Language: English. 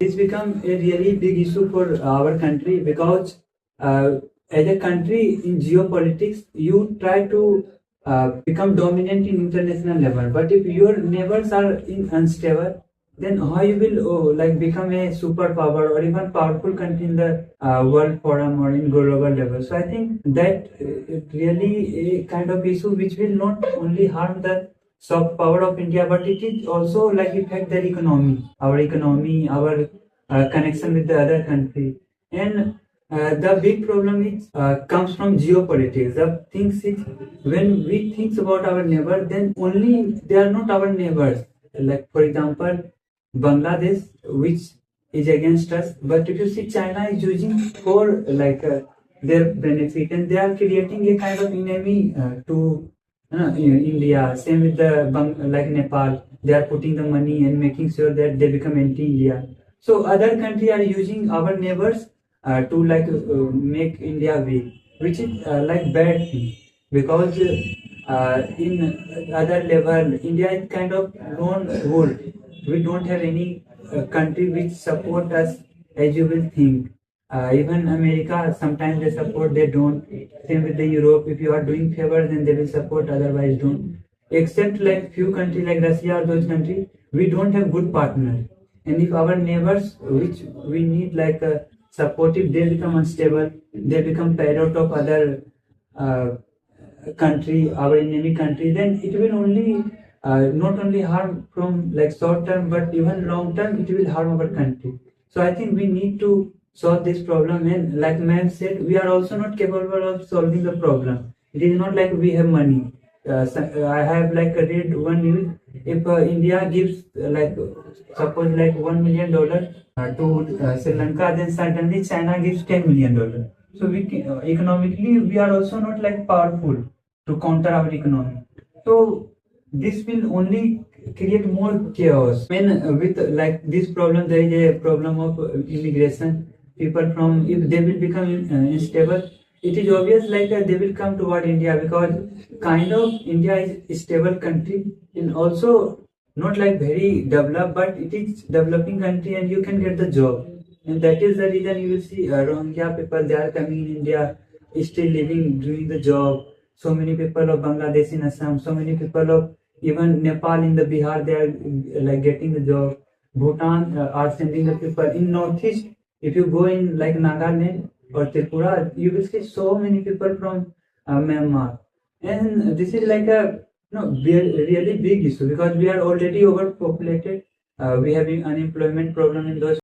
This become a really big issue for our country because as a country in geopolitics, you try to become dominant in international level. But if your neighbors are unstable, then how you will like become a superpower or even powerful country in the world forum or in global level. So I think that it really a kind of issue which will not only harm the soft power of India, but it is also like affect their economy, our connection with the other country. And the big problem is comes from geopolitics. The things is when we think about our neighbor, then only they are not our neighbors. Like for example, Bangladesh, which is against us, but if you see China is using for like their benefit, and they are creating a kind of enemy to India. Same with the like Nepal, they are putting the money and making sure that they become anti-India. So other countries are using our neighbors to like make India weak, which is like bad thing because in other level India is kind of lone wolf. We don't have any country which support us as you will think. Even America sometimes they support, they don't. Same with the Europe. If you are doing favor, then they will support. Otherwise, don't. Except like few countries like Russia or those countries, we don't have good partners. And if our neighbors, which we need like a supportive, they become unstable, they become parrot of other uh, country, our enemy country, then it will only not only harm from like short term, but even long term, it will harm our country. So I think we need to solve this problem. And like ma'am said, we are also not capable of solving the problem. It is not like we have money. I have like read one news. If India gives like suppose like $1 million to Sri Lanka, then suddenly China gives $10 million. So we economically we are also not like powerful to counter our economy. So this will only create more chaos. When with like this problem, there is a problem of immigration. People from if they will become unstable, it is obvious like they will come toward India because kind of India is a stable country and also not like very developed, but it is developing country and you can get the job. And that is the reason you will see Rohingya people, they are coming in India, still living, doing the job. So many people of Bangladesh in Assam, so many people of even Nepal in the Bihar, they are like getting the job. Bhutan are sending the people in Northeast. If you go in like Nagaland or Tripura, you will see so many people from Myanmar. And this is like a really big issue because we are already overpopulated. We have an unemployment problem in those